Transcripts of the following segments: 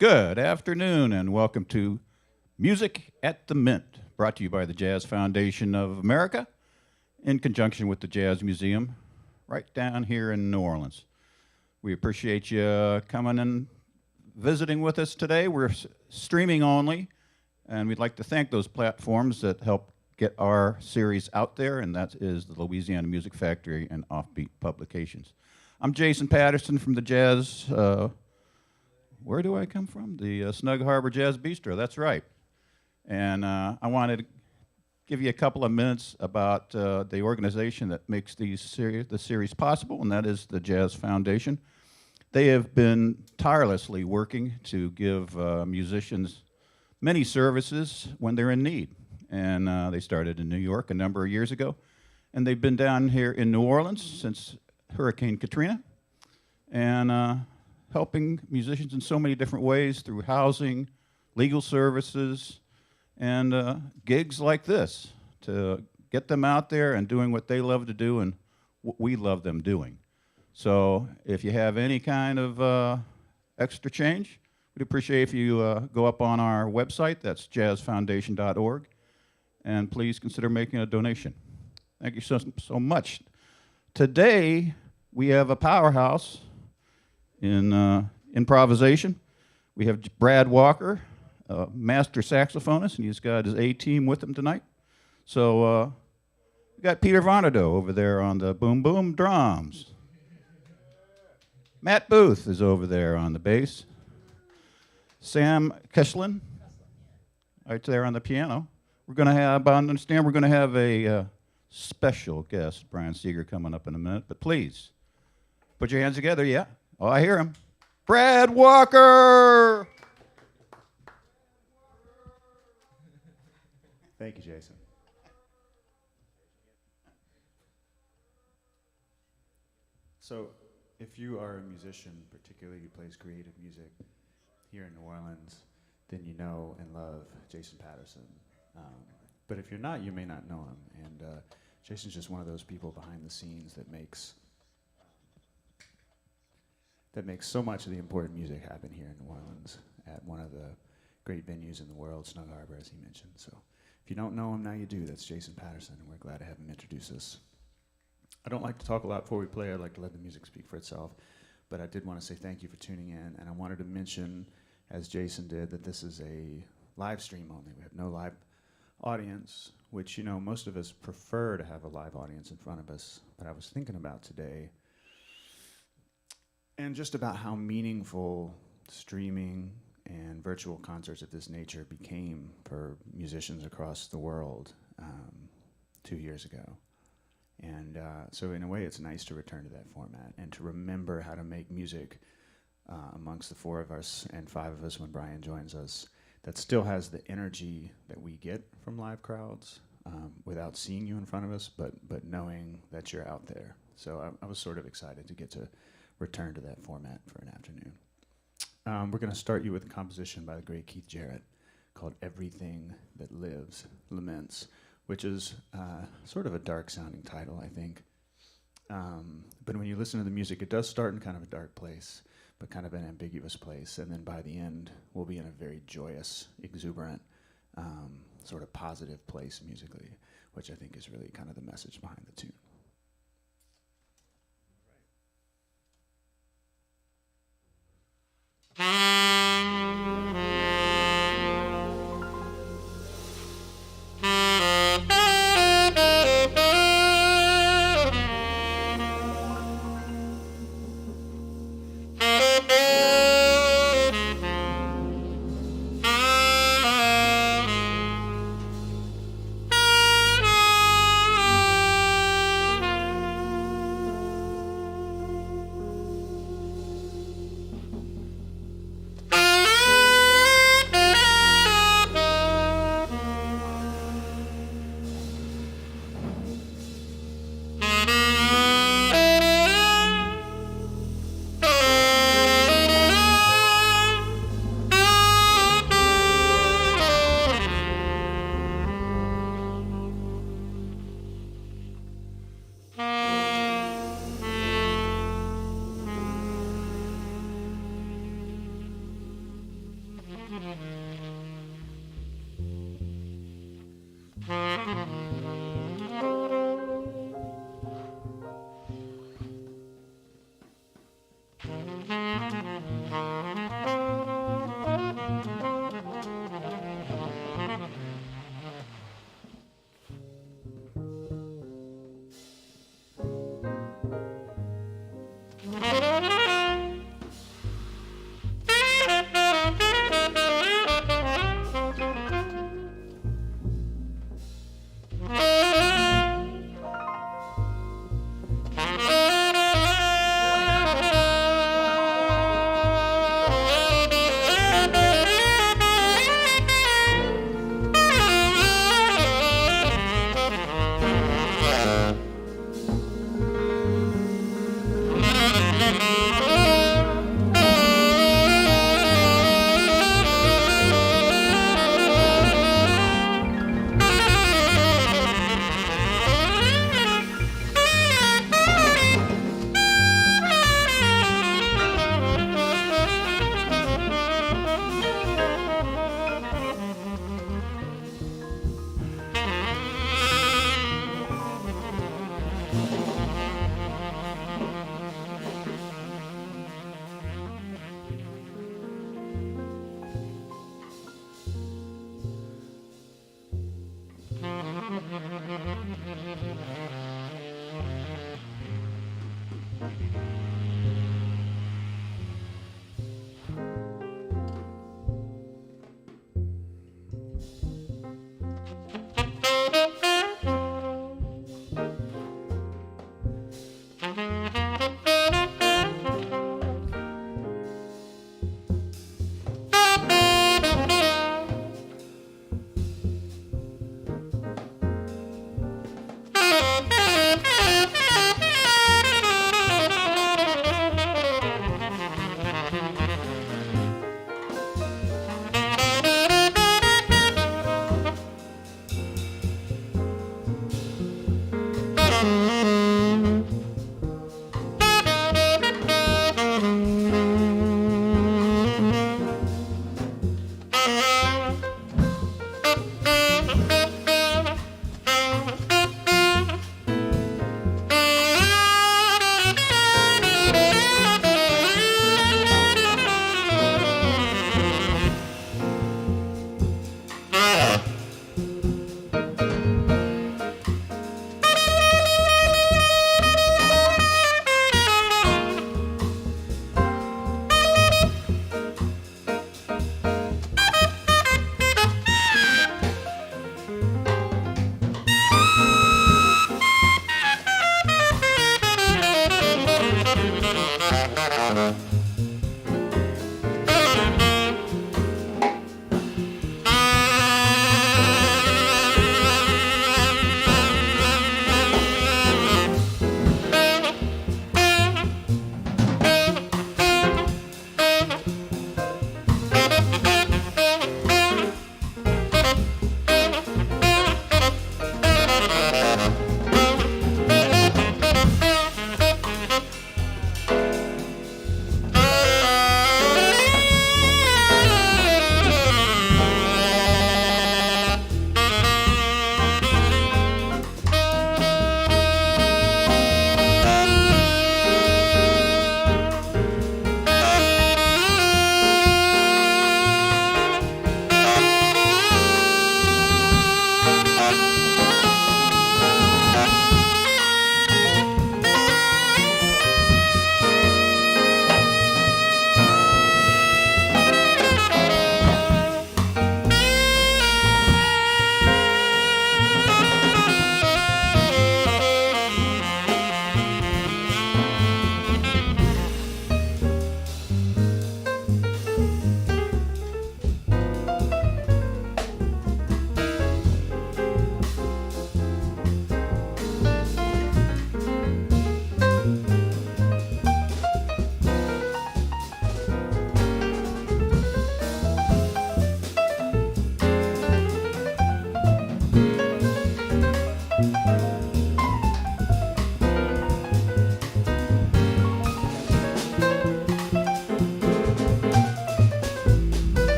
Good afternoon and welcome to Music at the Mint, brought to you by the Jazz Foundation of America in conjunction with the Jazz Museum right down here in New Orleans. We appreciate you coming and visiting with us today. We're streaming only, and we'd like to thank those platforms that help get our series out there, and that is the Louisiana Music Factory and Offbeat Publications. I'm Jason Patterson from the Jazz, where do I come from? The Snug Harbor Jazz Bistro, that's right. And I wanted to give you a couple of minutes about the organization that makes the series possible, and that is the Jazz Foundation. They have been tirelessly working to give musicians many services when they're in need. And they started in New York a number of years ago. And they've been down here in New Orleans since Hurricane Katrina. And helping musicians in so many different ways through housing, legal services, and gigs like this to get them out there and doing what they love to do and what we love them doing. So if you have any kind of extra change, we'd appreciate if you go up on our website, that's jazzfoundation.org, and please consider making a donation. Thank you so much. Today, we have a powerhouse in improvisation. We have Brad Walker, a master saxophonist, and he's got his A-team with him tonight. So we got Peter Vonado over there on the boom boom drums. Matt Booth is over there on the bass. Sam Keshlin, right there on the piano. We're going to have, I understand we're going to have a special guest, Brian Seeger, coming up in a minute. But please, put your hands together, yeah. Oh, I hear him. Brad Walker! Thank you, Jason. So, if you are a musician, particularly who plays creative music here in New Orleans, then you know and love Jason Patterson. But if you're not, you may not know him. And Jason's just one of those people behind the scenes that makes so much of the important music happen here in New Orleans at one of the great venues in the world, Snug Harbor, as he mentioned. So if you don't know him, now you do. That's Jason Patterson, and we're glad to have him introduce us. I don't like to talk a lot before we play. I'd like to let the music speak for itself. But I did want to say thank you for tuning in, and I wanted to mention, as Jason did, that this is a live stream only. We have no live audience, which, you know, most of us prefer to have a live audience in front of us. But I was thinking about today and just about how meaningful streaming and virtual concerts of this nature became for musicians across the world 2 years ago. And so in a way, it's nice to return to that format and to remember how to make music amongst the four of us and five of us when Brian joins us that still has the energy that we get from live crowds without seeing you in front of us, but knowing that you're out there. So I was sort of excited to get to return to that format for an afternoon. We're going to start you with a composition by the great Keith Jarrett called Everything That Lives, Laments, which is sort of a dark-sounding title, I think. But when you listen to the music, it does start in kind of a dark place, but kind of an ambiguous place. And then by the end, we'll be in a very joyous, exuberant, sort of positive place musically, which I think is really kind of the message behind the tune.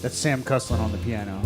That's Sam Cuslin on the piano.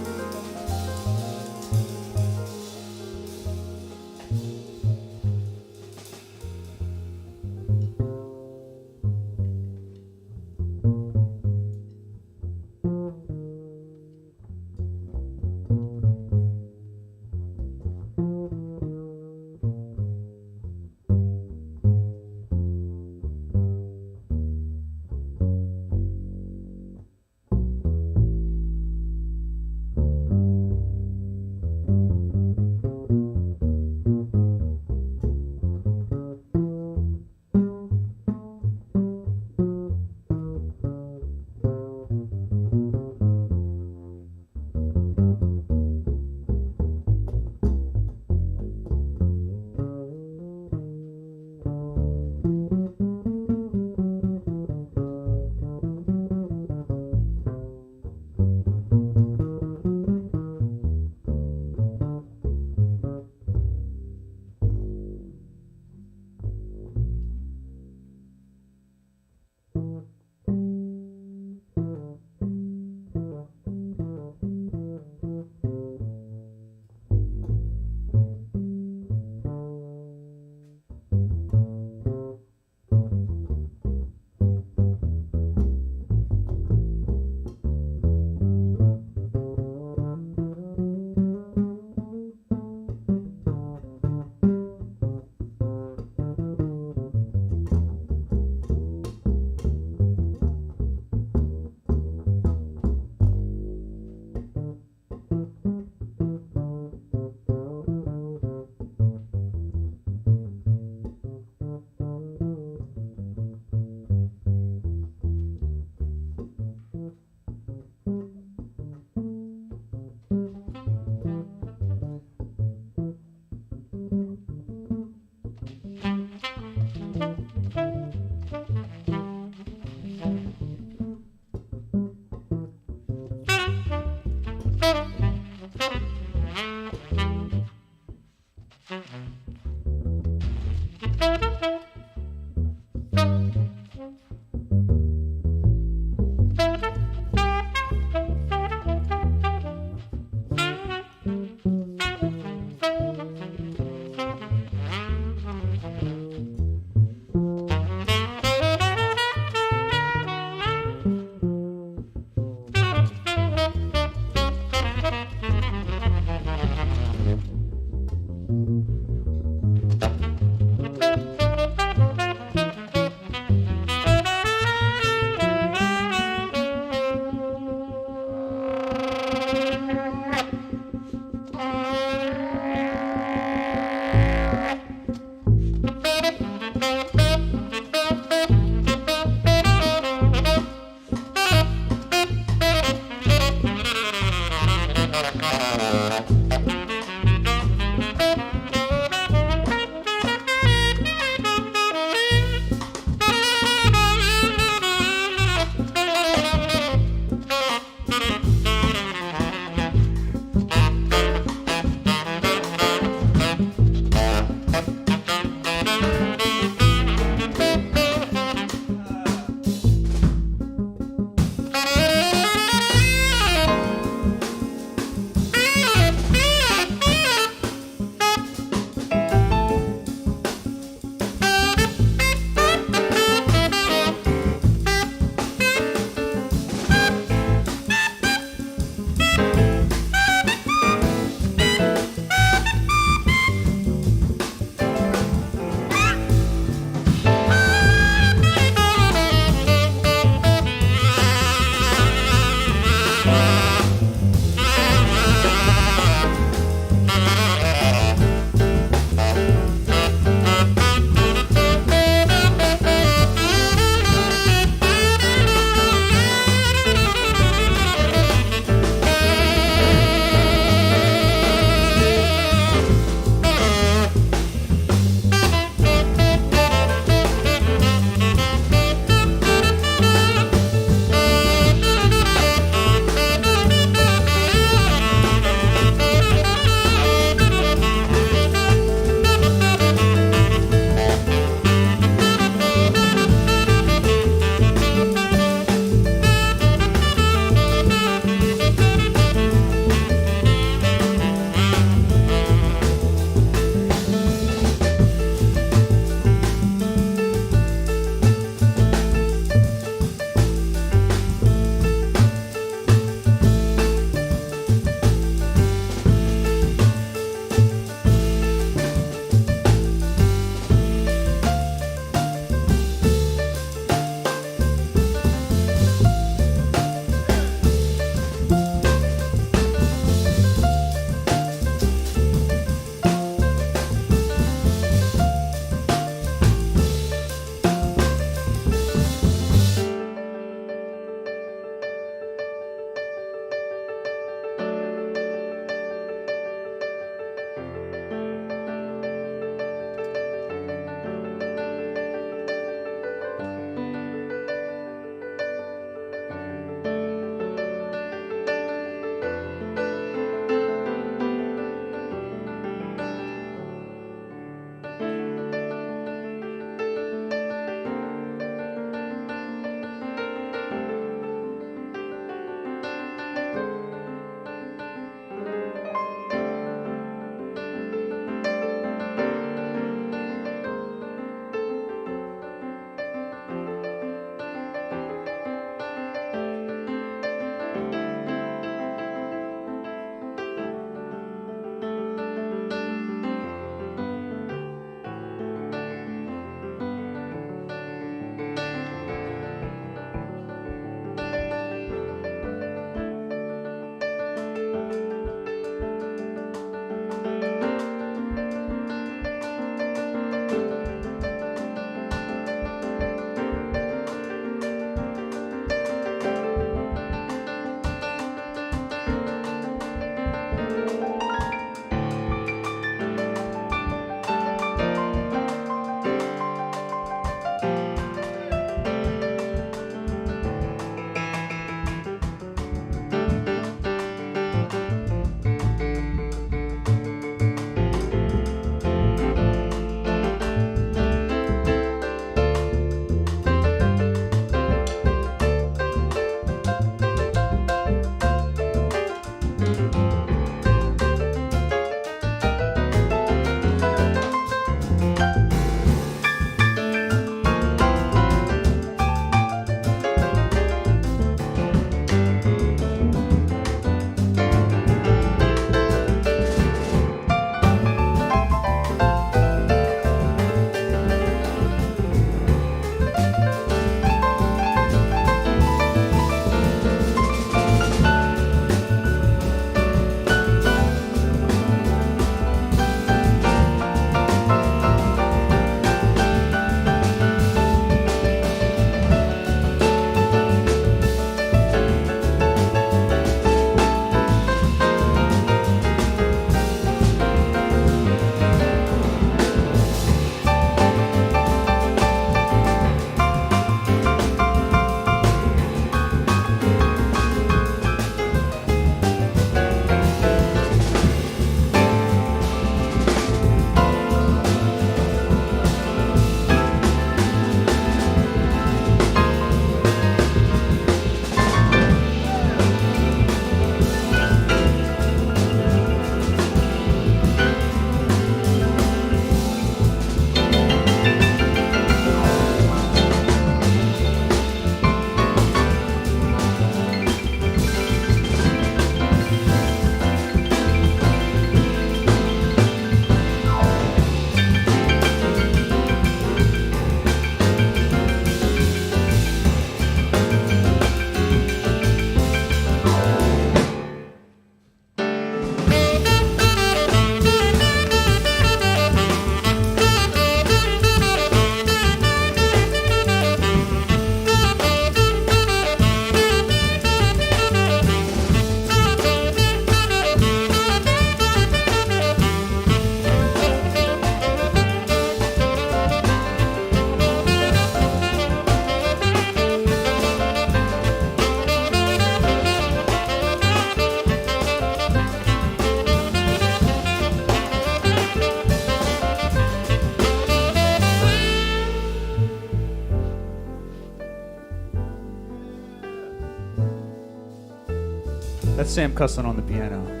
That's Sam Cusslin on the piano.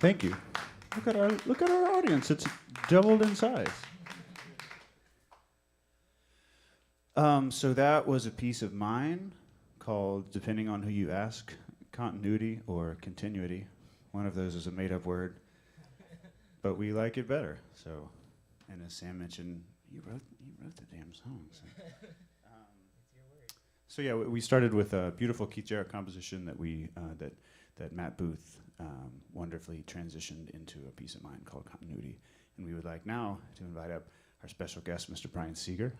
Thank you. Look at our audience. It's doubled in size. So that was a piece of mine called, depending on who you ask, continuity or continuity. One of those is a made-up word, but we like it better. So, and as Sam mentioned, you wrote the damn song. So yeah, we started with a beautiful Keith Jarrett composition that that Matt Booth wonderfully transitioned into a piece of mine called Continuity. And we would like now to invite up our special guest, Mr. Brian Seeger.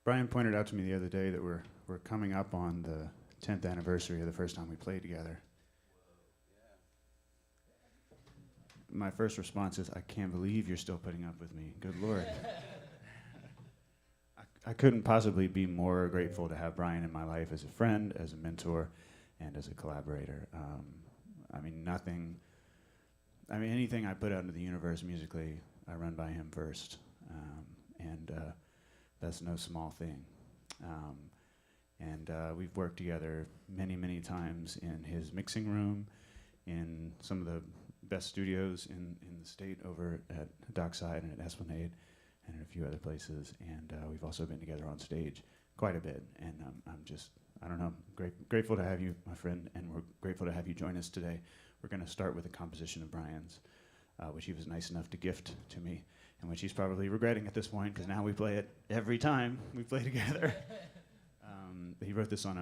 Brian pointed out to me the other day that we're coming up on the 10th anniversary of the first time we played together. My first response is, I can't believe you're still putting up with me. Good Lord. I couldn't possibly be more grateful to have Brian in my life as a friend, as a mentor, and as a collaborator. Anything I put out into the universe musically, I run by him first. And that's no small thing. We've worked together many, many times in his mixing room, in some of the best studios in the state over at Dockside and at Esplanade and in a few other places. And we've also been together on stage quite a bit. And I'm grateful to have you, my friend, and we're grateful to have you join us today. We're going to start with a composition of Brian's, which he was nice enough to gift to me, and which he's probably regretting at this point, because now we play it every time we play together. He wrote this on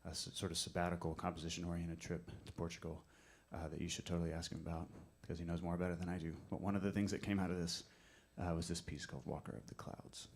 a sort of sabbatical, composition-oriented trip to Portugal that you should totally ask him about, because he knows more about it than I do. But one of the things that came out of this was this piece called Walker of the Clouds.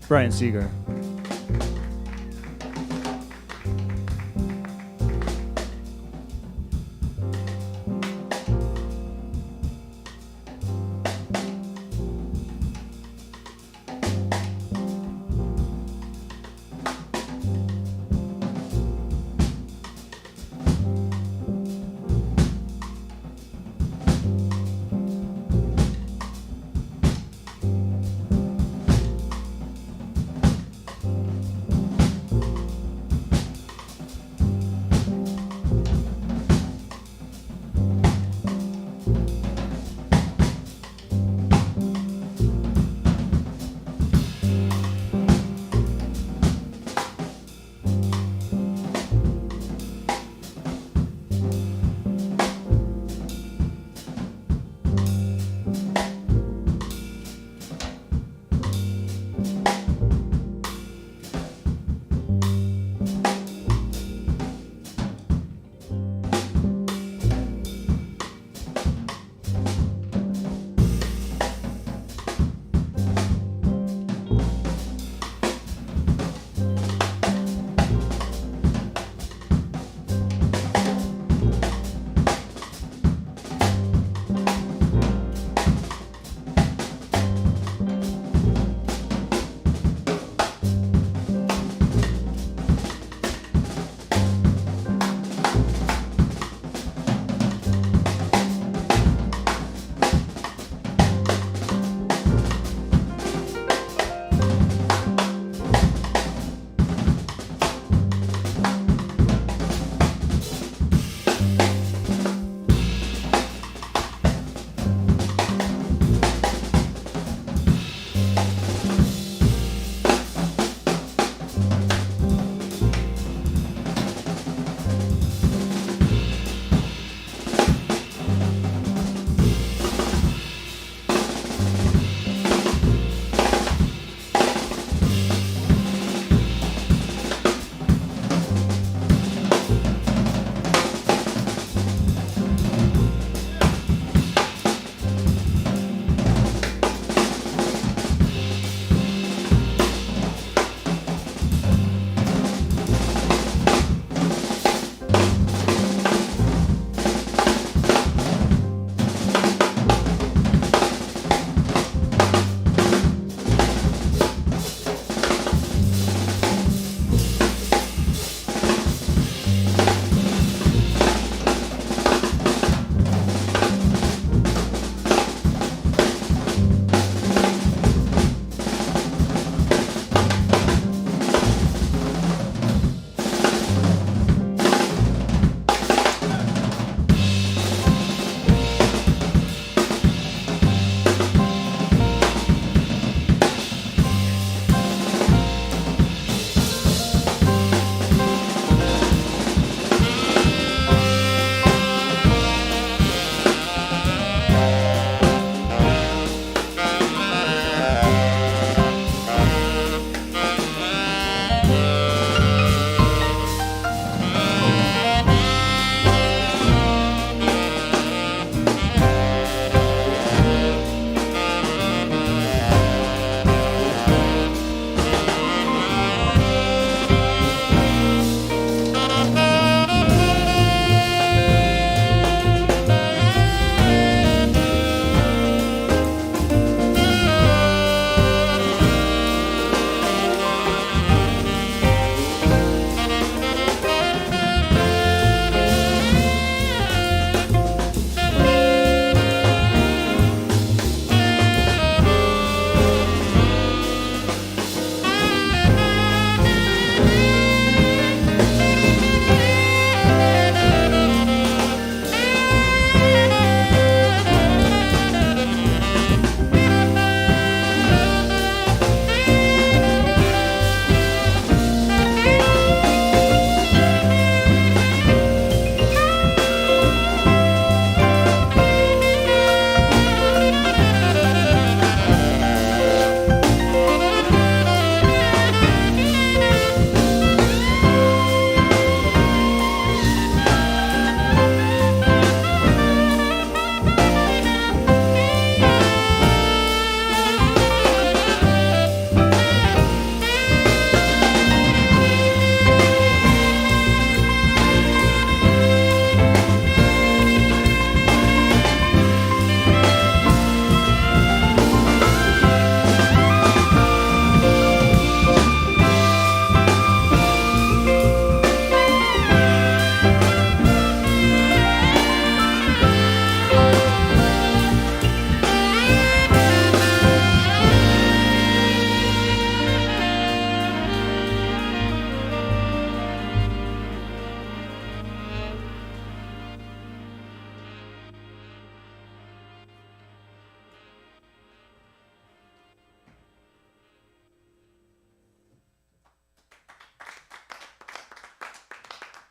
Brian Seeger.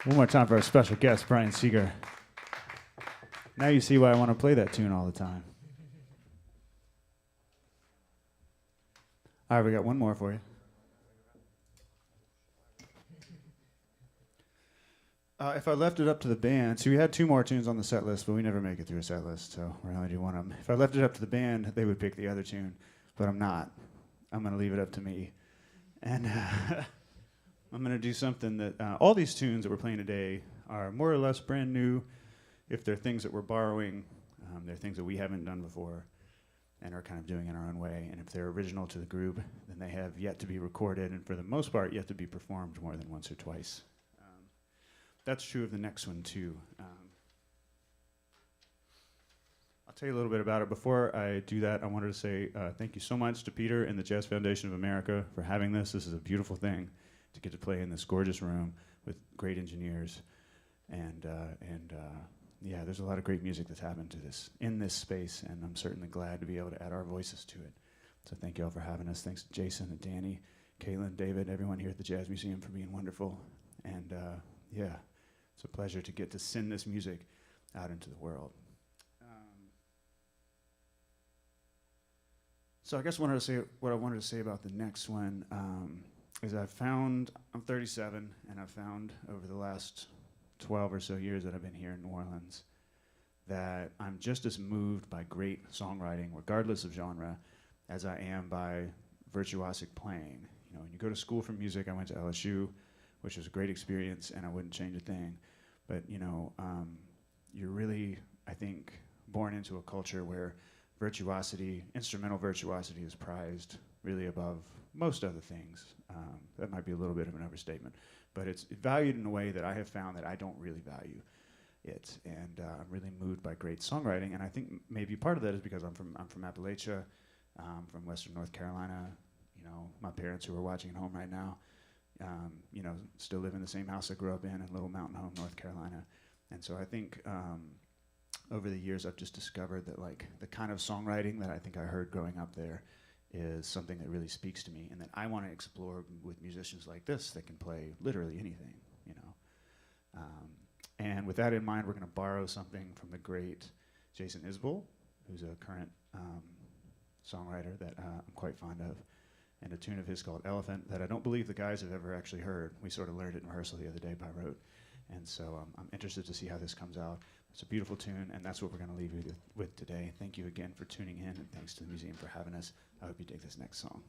One more time for our special guest, Brian Seeger. Now you see why I want to play that tune all the time. All right, we got one more for you. If I left it up to the band, so we had two more tunes on the set list, but we never make it through a set list, so we're only do one of them. If I left it up to the band, they would pick the other tune, but I'm not. I'm going to leave it up to me. And I'm going to do something that all these tunes that we're playing today are more or less brand new. If they're things that we're borrowing, they're things that we haven't done before and are kind of doing in our own way. And if they're original to the group, then they have yet to be recorded and for the most part yet to be performed more than once or twice. That's true of the next one too. I'll tell you a little bit about it. Before I do that, I wanted to say thank you so much to Peter and the Jazz Foundation of America for having this. This is a beautiful thing to get to play in this gorgeous room with great engineers. And yeah, there's a lot of great music that's happened to this in this space, and I'm certainly glad to be able to add our voices to it. So thank you all for having us. Thanks to Jason and Danny, Caitlin, David, everyone here at the Jazz Museum for being wonderful. And yeah, it's a pleasure to get to send this music out into the world. So I guess what I wanted to say about the next one is I'm 37, and I've found over the last 12 or so years that I've been here in New Orleans that I'm just as moved by great songwriting, regardless of genre, as I am by virtuosic playing. You know, when you go to school for music, I went to LSU, which was a great experience, and I wouldn't change a thing. But you know, you're really, I think, born into a culture where virtuosity, instrumental virtuosity, is prized really above most other things. That might be a little bit of an overstatement, but it's valued in a way that I have found that I don't really value it. And I'm really moved by great songwriting, and I think maybe part of that is because I'm from Appalachia, from Western North Carolina. You know, my parents who are watching at home right now, you know, still live in the same house I grew up in Little Mountain Home, North Carolina. And so I think over the years I've just discovered that like the kind of songwriting that I think I heard growing up there is something that really speaks to me and that I want to explore with musicians like this that can play literally anything, you know. And with that in mind, we're going to borrow something from the great Jason Isbell, who's a current songwriter that I'm quite fond of, and a tune of his called Elephant that I don't believe the guys have ever actually heard. We sort of learned it in rehearsal the other day by rote. And so I'm interested to see how this comes out. It's a beautiful tune, and that's what we're going to leave you with today. Thank you again for tuning in, and thanks to the museum for having us. I hope you dig this next song.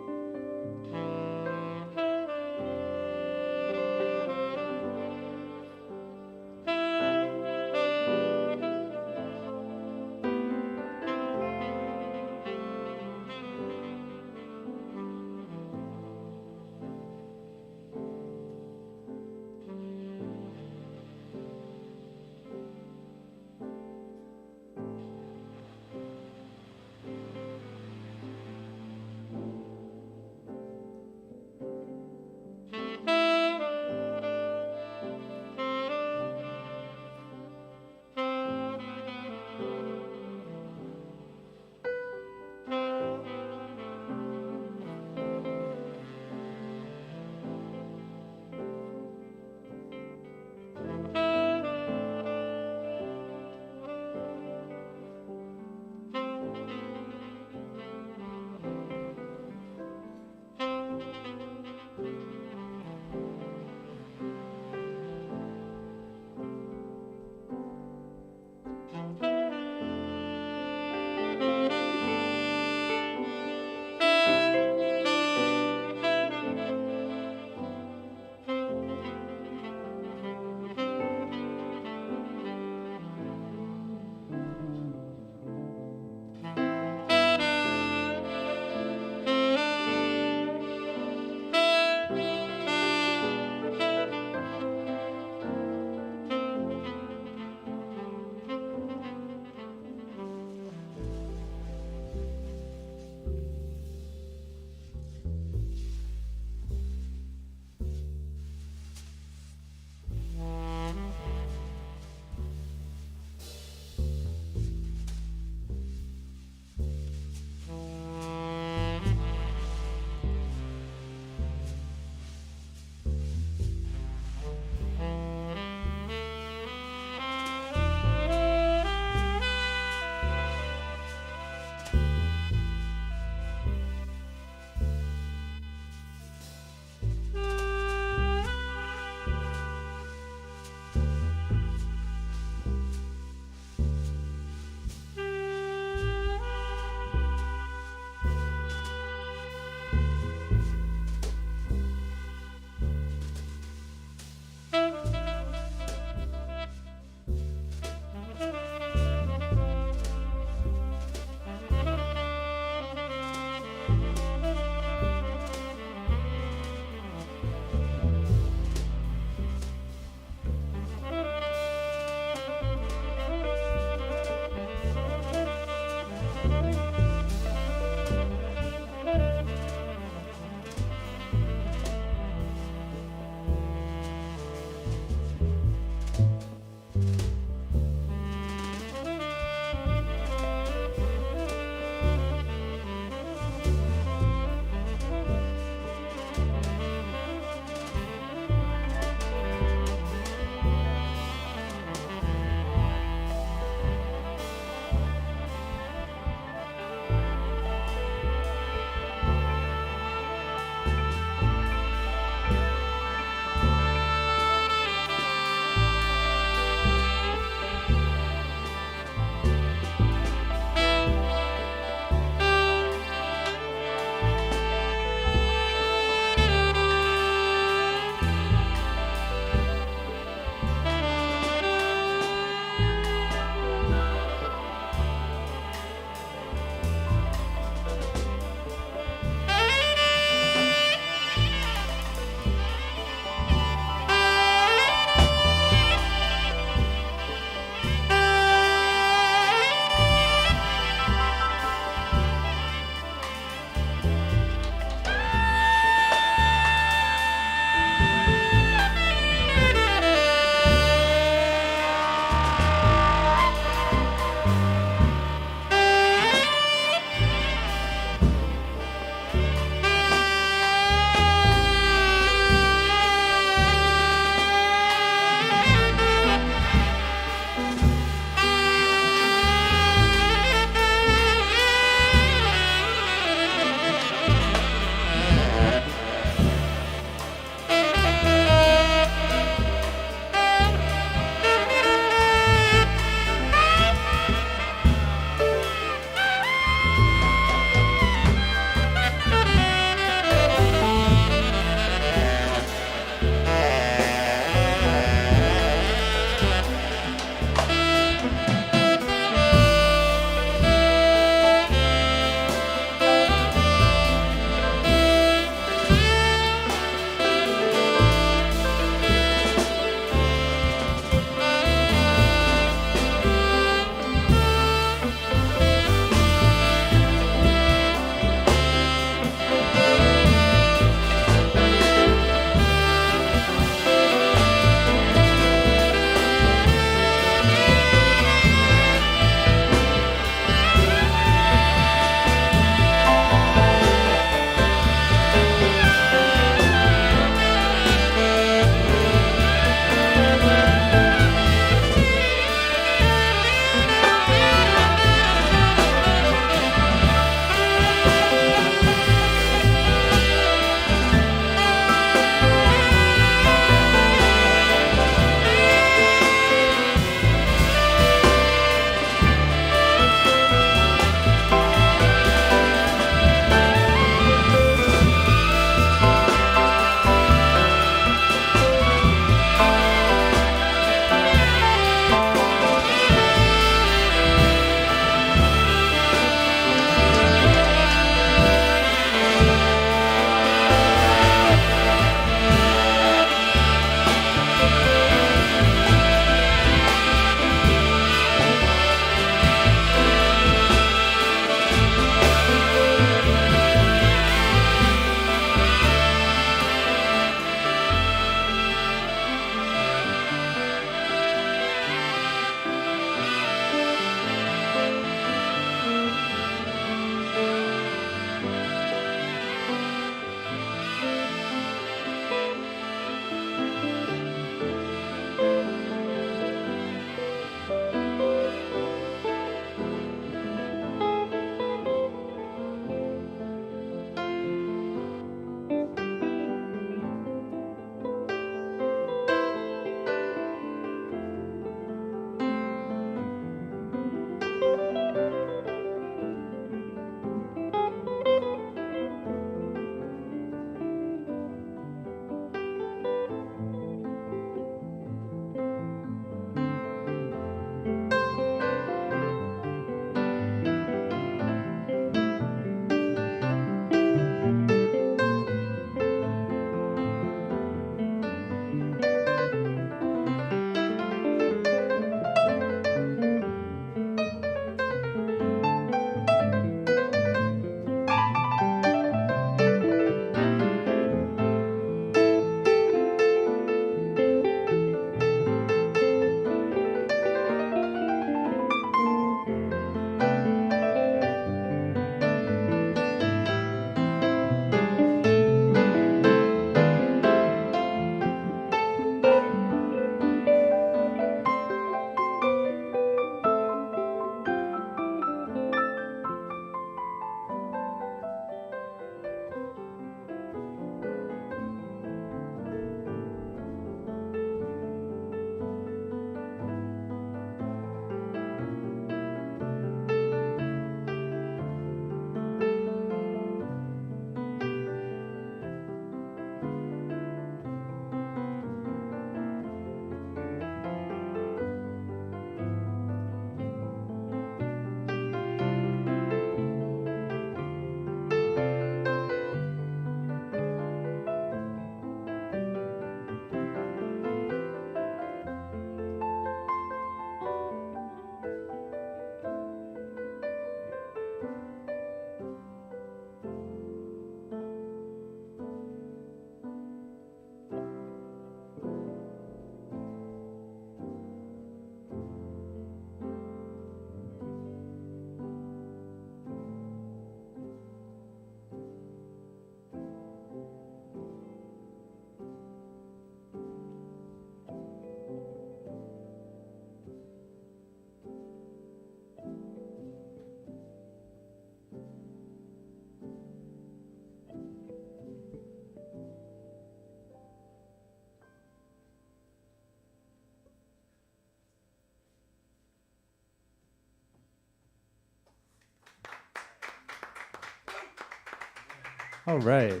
All right.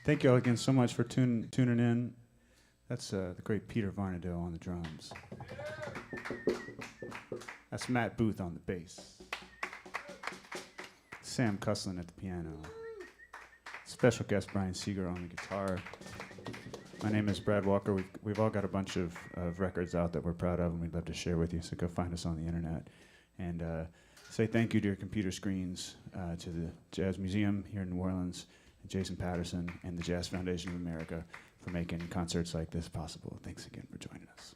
Thank you all again so much for tuning in. That's the great Peter Varnado on the drums. That's Matt Booth on the bass. Sam Cuslin at the piano. Special guest Brian Seeger on the guitar. My name is Brad Walker. We've all got a bunch of records out that we're proud of and we'd love to share with you, so go find us on the internet. And say thank you to your computer screens, to the Jazz Museum here in New Orleans, and Jason Patterson, and the Jazz Foundation of America for making concerts like this possible. Thanks again for joining us.